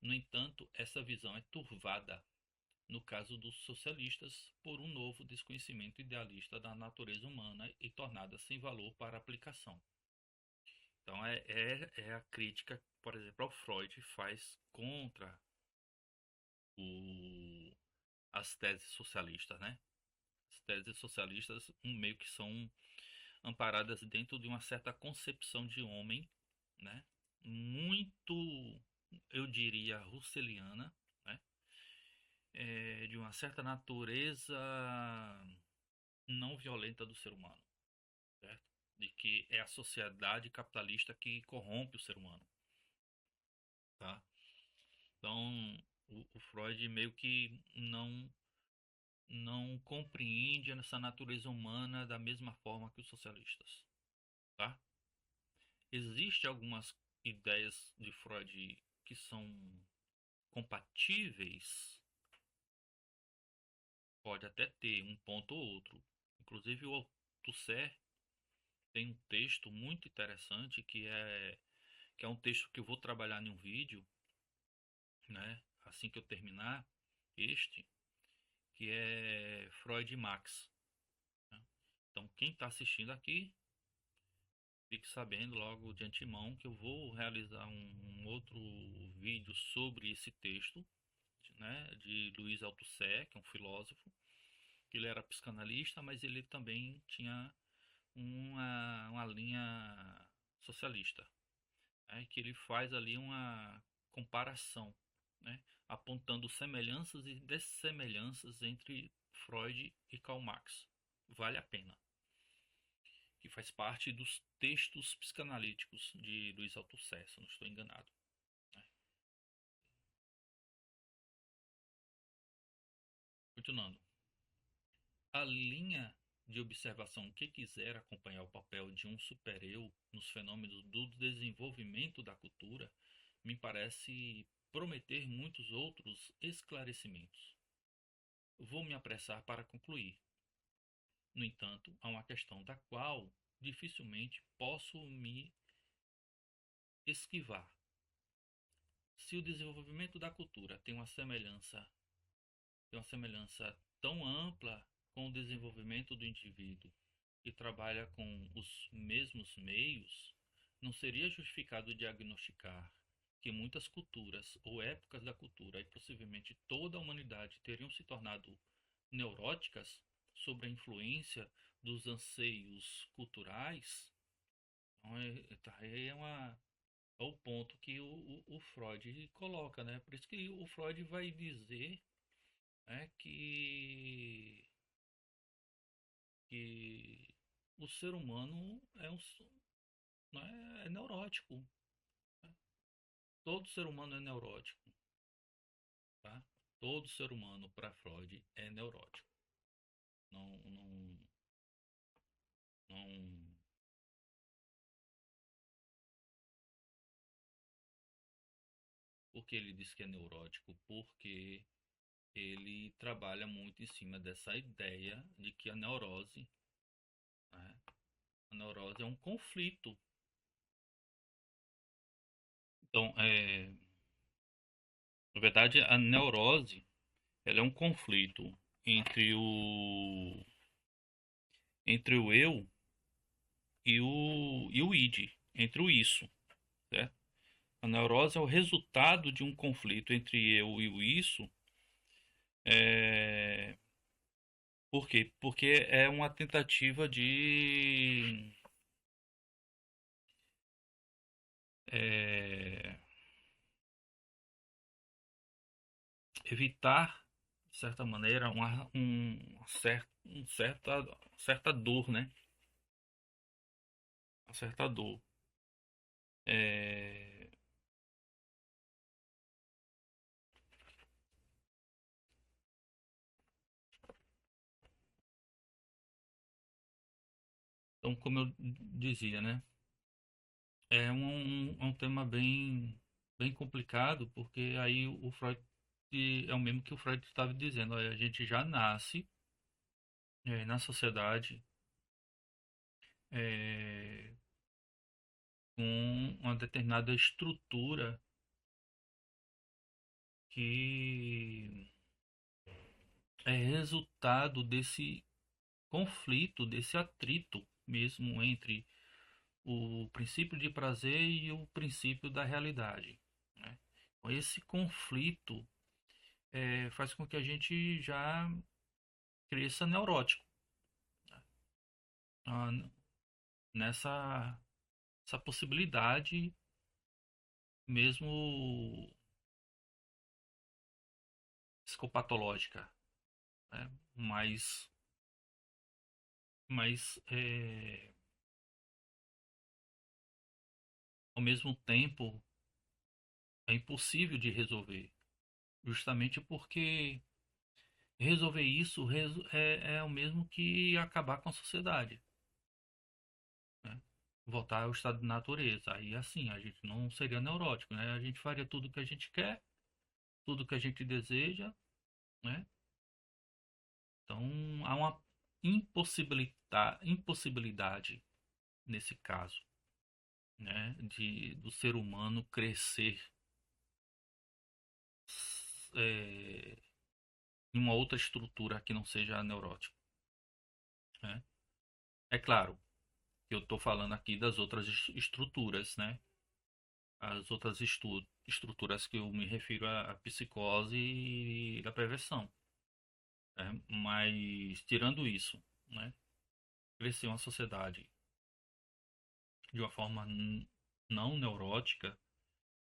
No entanto, essa visão é turvada, no caso dos socialistas, por um novo desconhecimento idealista da natureza humana e tornada sem valor para aplicação. Então, é a crítica, por exemplo, ao Freud faz contra o, as teses socialistas, né? As teses socialistas meio que são amparadas dentro de uma certa concepção de homem, né? Muito, eu diria, russeliana, né? De uma certa natureza não violenta do ser humano, certo? De que é a sociedade capitalista que corrompe o ser humano, tá? Então, o Freud meio que não compreende essa natureza humana da mesma forma que os socialistas, tá? Existem algumas ideias de Freud que são compatíveis, pode até ter um ponto ou outro. Inclusive o Althusser tem um texto muito interessante que é um texto que eu vou trabalhar em um vídeo, né? Assim que eu terminar este, que é Freud e Marx, né? Então quem está assistindo aqui fique sabendo logo de antemão que eu vou realizar um outro vídeo sobre esse texto, né, de Luiz Althusser, que é um filósofo. Ele era psicanalista, mas ele também tinha uma linha socialista, né, que ele faz ali uma comparação, né, apontando semelhanças e dessemelhanças entre Freud e Karl Marx. Vale a pena. Que faz parte dos textos psicanalíticos de Luiz Althusser, se não estou enganado, né? Continuando. A linha de observação que quiser acompanhar o papel de um super-eu nos fenômenos do desenvolvimento da cultura me parece prometer muitos outros esclarecimentos. Vou me apressar para concluir. No entanto, há uma questão da qual dificilmente posso me esquivar. Se o desenvolvimento da cultura tem uma semelhança tão ampla com o desenvolvimento do indivíduo e trabalha com os mesmos meios, não seria justificado diagnosticar que muitas culturas ou épocas da cultura e possivelmente toda a humanidade teriam se tornado neuróticas sob a influência dos anseios culturais? Então, é o ponto que o Freud coloca, né? Por isso que o Freud vai dizer, né, que o ser humano é neurótico, né? Todo ser humano é neurótico, tá? Todo ser humano, para Freud, é neurótico. Não, não, não. Por que ele diz que é neurótico? Porque ele trabalha muito em cima dessa ideia de que né, a neurose é um conflito. Então, na verdade, a neurose ela é um conflito entre o eu e o id, entre o isso, certo? A neurose é o resultado de um conflito entre eu e o isso. É... Por quê? Porque é uma tentativa de é, evitar, de certa maneira, certa dor, né? Uma certa dor. É, Então, como eu dizia, né? É um tema bem complicado, porque aí o Freud é o mesmo que o Freud estava dizendo, olha, a gente já nasce na sociedade é, com uma determinada estrutura que é resultado desse conflito, desse atrito mesmo entre o princípio de prazer e o princípio da realidade, né? Então, esse conflito faz com que a gente já cresça neurótico, ah, nessa essa possibilidade mesmo psicopatológica, né? Mas ao mesmo tempo é impossível de resolver, justamente porque resolver isso é o mesmo que acabar com a sociedade, né? Voltar ao estado de natureza. Aí assim, a gente não seria neurótico, né? A gente faria tudo o que a gente quer, tudo o que a gente deseja, né? Então há uma impossibilidade nesse caso, né? Do ser humano crescer é, em uma outra estrutura que não seja neurótico, né? É claro que eu estou falando aqui das outras estruturas, né? As outras estruturas que eu me refiro à psicose e da perversão, né? Mas tirando isso, né? Crescer uma sociedade de uma forma não neurótica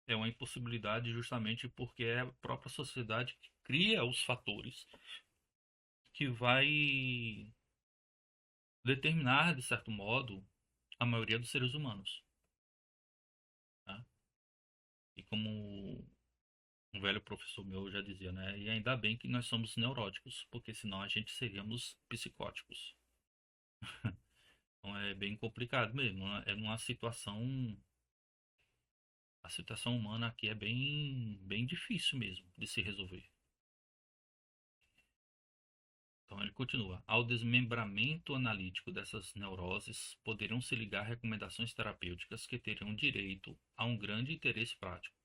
é uma impossibilidade justamente porque é a própria sociedade que cria os fatores que vai determinar, de certo modo, a maioria dos seres humanos, tá? E como um velho professor meu já dizia, né? E ainda bem que nós somos neuróticos, porque senão a gente seríamos psicóticos. Então é bem complicado mesmo, né? É uma situação, a situação humana aqui é bem difícil mesmo de se resolver. Então ele continua: ao desmembramento analítico dessas neuroses, poderiam se ligar recomendações terapêuticas que teriam direito a um grande interesse prático.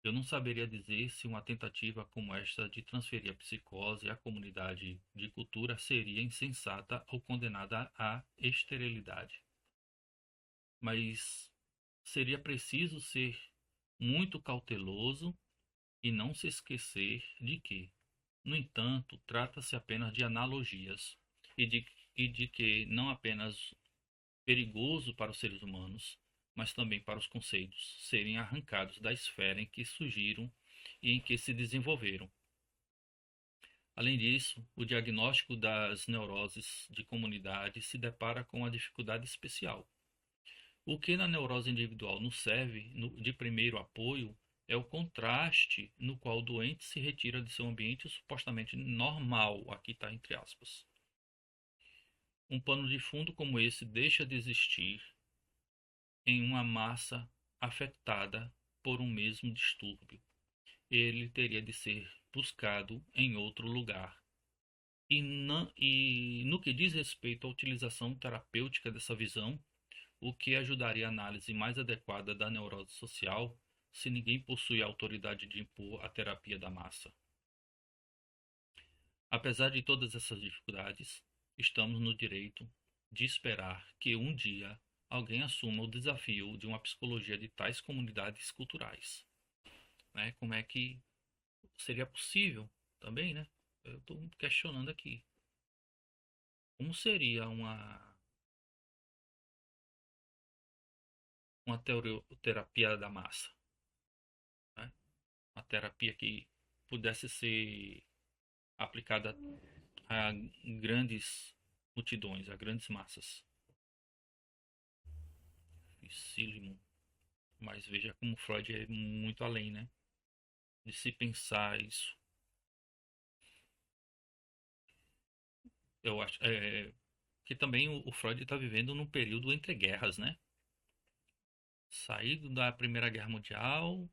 Eu não saberia dizer se uma tentativa como esta de transferir a psicose à comunidade de cultura seria insensata ou condenada à esterilidade. Mas seria preciso ser muito cauteloso e não se esquecer de que, no entanto, trata-se apenas de analogias e de que não apenas perigoso para os seres humanos, mas também para os conceitos serem arrancados da esfera em que surgiram e em que se desenvolveram. Além disso, o diagnóstico das neuroses de comunidade se depara com uma dificuldade especial. O que na neurose individual nos serve de primeiro apoio é o contraste no qual o doente se retira de seu ambiente supostamente normal, aqui está entre aspas. Um pano de fundo como esse deixa de existir em uma massa afetada por um mesmo distúrbio. Ele teria de ser buscado em outro lugar. E no que diz respeito à utilização terapêutica dessa visão, o que ajudaria a análise mais adequada da neurose social se ninguém possui a autoridade de impor a terapia da massa. Apesar de todas essas dificuldades, estamos no direito de esperar que um dia alguém assuma o desafio de uma psicologia de tais comunidades culturais, né? Como é que seria possível também, né? Eu estou questionando aqui. Como seria uma terapia da massa, né? Uma terapia que pudesse ser aplicada a grandes multidões, a grandes massas. Dificílimo. Mas veja como Freud é muito além, né? De se pensar isso. Eu acho que também o Freud está vivendo num período entre guerras, né? saído da Primeira Guerra Mundial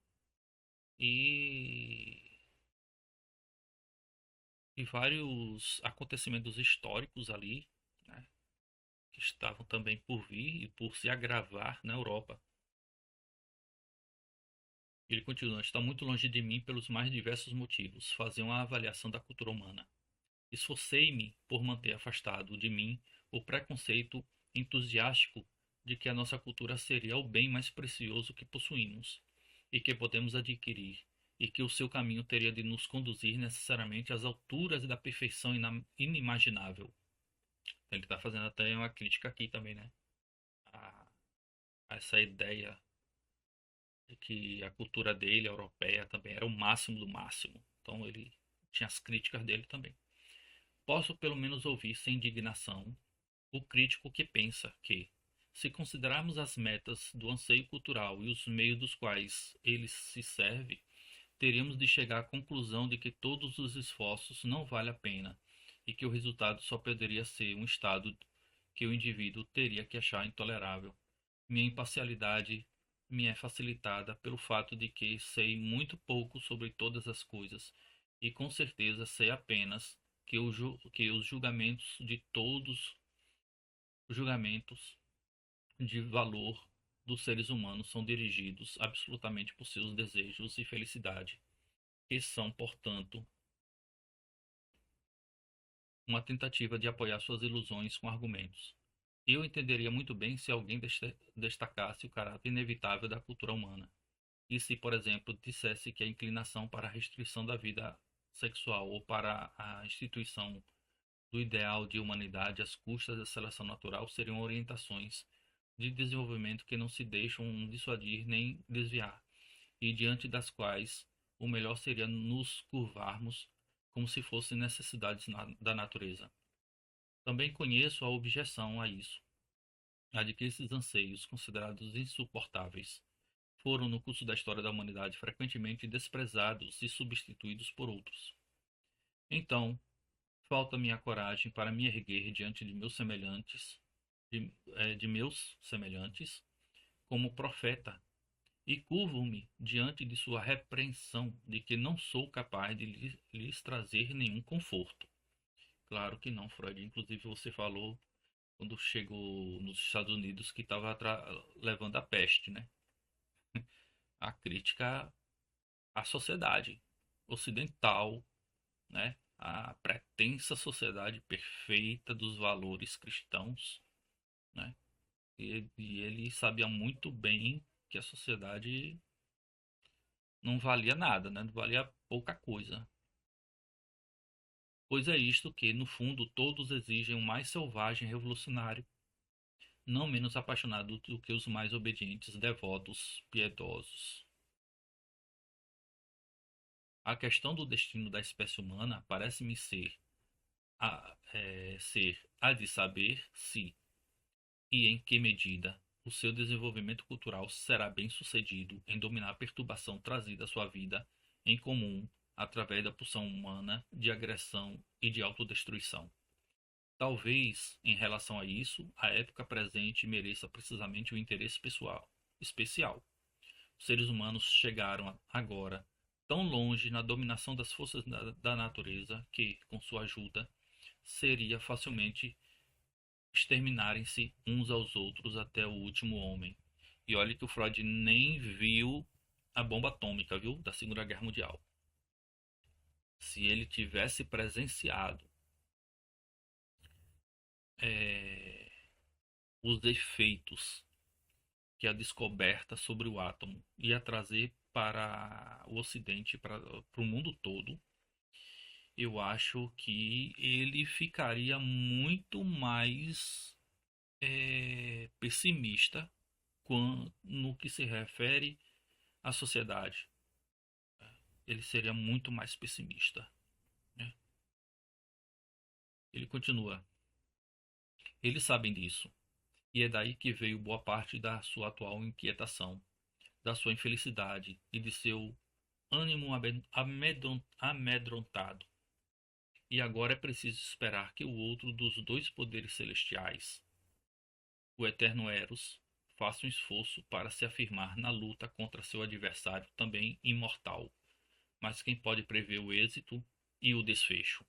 e, e vários acontecimentos históricos ali, né, que estavam também por vir e por se agravar na Europa. Ele continua: está muito longe de mim pelos mais diversos motivos fazer uma avaliação da cultura humana. Esforcei-me por manter afastado de mim o preconceito entusiástico de que a nossa cultura seria o bem mais precioso que possuímos e que podemos adquirir, e que o seu caminho teria de nos conduzir necessariamente às alturas da perfeição inimaginável. Ele está fazendo até uma crítica aqui também, né? A, a essa ideia de que a cultura dele, a europeia, também era o máximo do máximo. Então ele tinha as críticas dele também. Posso pelo menos ouvir sem indignação o crítico que pensa que, se considerarmos as metas do anseio cultural e os meios dos quais ele se serve, teríamos de chegar à conclusão de que todos os esforços não valem a pena e que o resultado só poderia ser um estado que o indivíduo teria que achar intolerável. Minha imparcialidade me é facilitada pelo fato de que sei muito pouco sobre todas as coisas e com certeza sei apenas que os julgamentos de todos os julgamentos de valor dos seres humanos são dirigidos absolutamente por seus desejos e felicidade, que são, portanto, uma tentativa de apoiar suas ilusões com argumentos. Eu entenderia muito bem se alguém destacasse o caráter inevitável da cultura humana, e se, por exemplo, dissesse que a inclinação para a restrição da vida sexual ou para a instituição do ideal de humanidade às custas da seleção natural seriam orientações de desenvolvimento que não se deixam dissuadir nem desviar, e diante das quais o melhor seria nos curvarmos como se fossem necessidades da natureza. Também conheço a objeção a isso, a de que esses anseios, considerados insuportáveis, foram no curso da história da humanidade frequentemente desprezados e substituídos por outros. Então, falta-me a coragem para me erguer diante de meus semelhantes, de meus semelhantes, como profeta, e curvo-me diante de sua repreensão de que não sou capaz de lhes trazer nenhum conforto. Claro que não, Freud. Inclusive você falou quando chegou nos Estados Unidos que estava levando a peste, né? A crítica à sociedade ocidental, né? A pretensa sociedade perfeita dos valores cristãos, né? E ele sabia muito bem que a sociedade não valia nada, né? Não valia pouca coisa. Pois é isto que, no fundo, todos exigem um mais selvagem e revolucionário, não menos apaixonado do que os mais obedientes, devotos, piedosos. A questão do destino da espécie humana parece-me ser a de saber se e em que medida o seu desenvolvimento cultural será bem sucedido em dominar a perturbação trazida à sua vida em comum através da pulsão humana de agressão e de autodestruição. Talvez, em relação a isso, a época presente mereça precisamente um interesse pessoal, especial. Os seres humanos chegaram agora tão longe na dominação das forças da natureza que, com sua ajuda, seria facilmente exterminarem-se uns aos outros até o último homem. E olha que o Freud nem viu a bomba atômica, viu, da Segunda Guerra Mundial. Se ele tivesse presenciado é, os efeitos que a descoberta sobre o átomo ia trazer para o Ocidente, para o mundo todo, eu acho que ele ficaria muito mais pessimista no que se refere à sociedade. Ele seria muito mais pessimista, né? Ele continua: eles sabem disso, e é daí que veio boa parte da sua atual inquietação, da sua infelicidade e de seu ânimo amedrontado. E agora é preciso esperar que o outro dos dois poderes celestiais, o eterno Eros, faça um esforço para se afirmar na luta contra seu adversário, também imortal. Mas quem pode prever o êxito e o desfecho?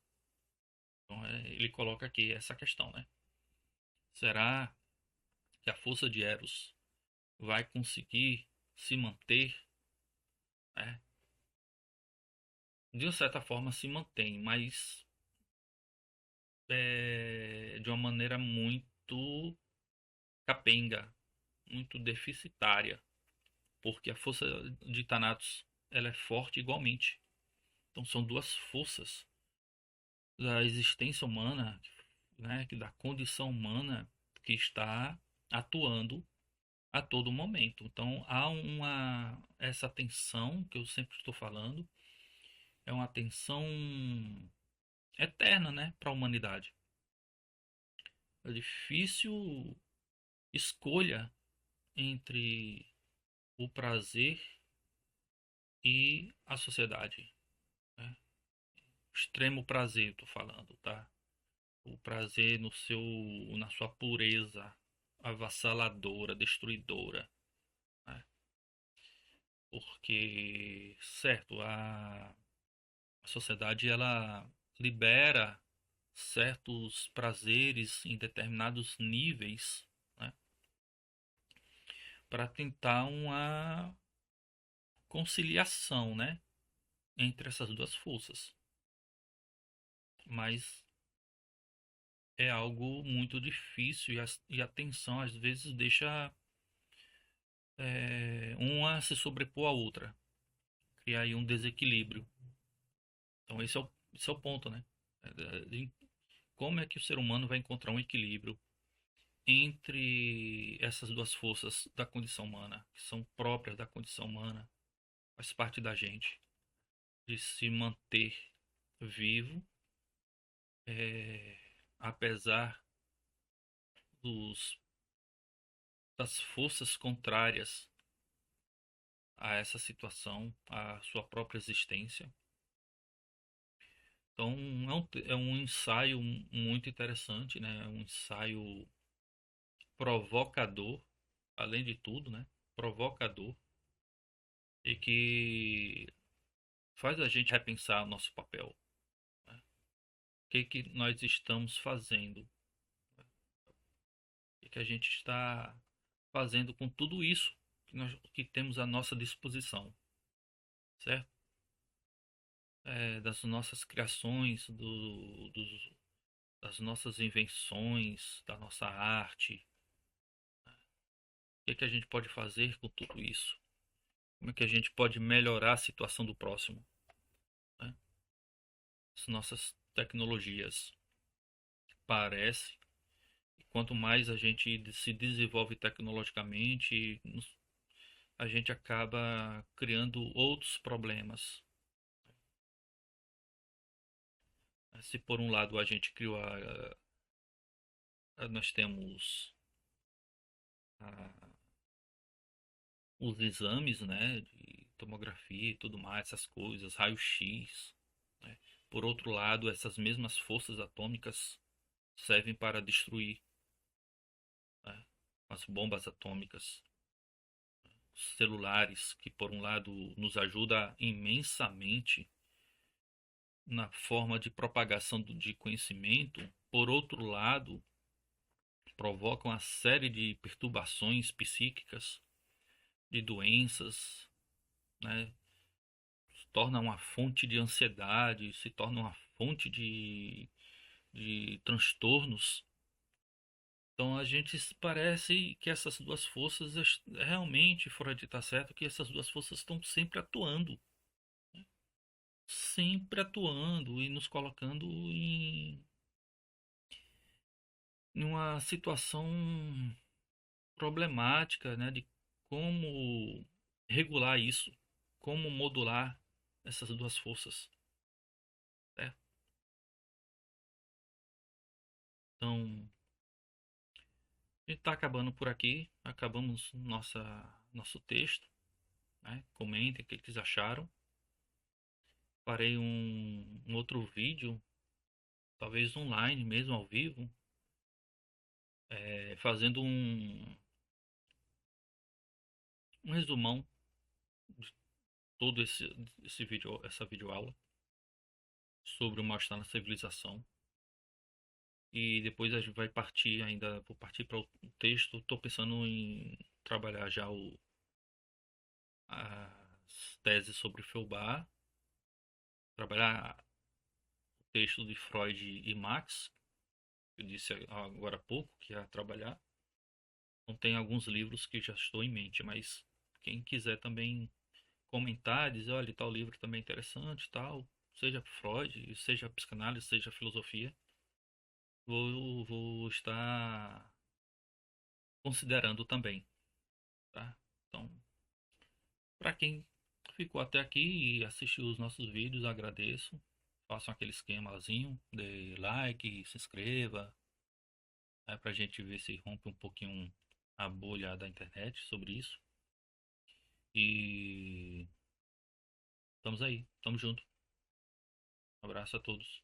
Então, ele coloca aqui essa questão, né? Será que a força de Eros vai conseguir se manter, né? De uma certa forma se mantém, mas de uma maneira muito capenga, muito deficitária, porque a força de Thanatos ela é forte igualmente. Então são duas forças da existência humana, né, da condição humana que está atuando a todo momento. Então há essa tensão que eu sempre estou falando, é uma tensão eterna, né, para a humanidade. É difícil escolha entre o prazer e a sociedade, né? Extremo prazer, estou falando, tá? O prazer na sua pureza avassaladora, destruidora, né? Porque, certo, a sociedade ela libera certos prazeres em determinados níveis, né? Para tentar uma conciliação, né? Entre essas duas forças. Mas é algo muito difícil e a tensão às vezes deixa uma se sobrepor à outra, criar aí um desequilíbrio. Então esse é o ponto, né? Como é que o ser humano vai encontrar um equilíbrio entre essas duas forças da condição humana, que são próprias da condição humana, faz parte da gente, de se manter vivo, é, apesar dos, das forças contrárias a essa situação, a sua própria existência. Então é um ensaio muito interessante, né? É um ensaio provocador, além de tudo, né? Provocador e que faz a gente repensar o nosso papel, né? O que nós estamos fazendo? O que a gente está fazendo com tudo isso que temos à nossa disposição, certo? Das nossas criações, das nossas invenções, da nossa arte. O que a gente pode fazer com tudo isso? Como é que a gente pode melhorar a situação do próximo, né? As nossas tecnologias. Parece que quanto mais a gente se desenvolve tecnologicamente, a gente acaba criando outros problemas. Se por um lado a gente criou nós temos a, os exames, né, de tomografia e tudo mais, essas coisas, raio-x, né? Por outro lado, essas mesmas forças atômicas servem para destruir, né, as bombas atômicas, os celulares, que por um lado nos ajuda imensamente na forma de propagação de conhecimento, por outro lado, provocam uma série de perturbações psíquicas, de doenças, né? Se torna uma fonte de ansiedade, se torna uma fonte de transtornos. Então a gente parece que essas duas forças realmente, fora de estar certo, que essas duas forças estão sempre atuando e nos colocando em uma situação problemática, né, de como regular isso, como modular essas duas forças, né? Então, a gente está acabando por aqui, acabamos nosso texto, né? Comentem o que vocês acharam. Farei um outro vídeo, talvez online mesmo, ao vivo, fazendo um resumão de todo esse vídeo, essa videoaula sobre o mal-estar na civilização. E depois a gente vai partir ainda, vou partir para o texto. Estou pensando em trabalhar já as teses sobre Feuerbach, trabalhar o texto de Freud e Marx, que eu disse agora há pouco que ia trabalhar. Então tem alguns livros que já estou em mente, mas quem quiser também comentar, dizer, olha, tal livro também é interessante, tal, seja Freud, seja psicanálise, seja filosofia, vou estar considerando também, tá? Então, para quem ficou até aqui e assistiu os nossos vídeos, agradeço. Façam aquele esquemazinho, dê like, se inscreva, né, para a gente ver se rompe um pouquinho a bolha da internet sobre isso. E estamos aí, estamos junto. Um abraço a todos.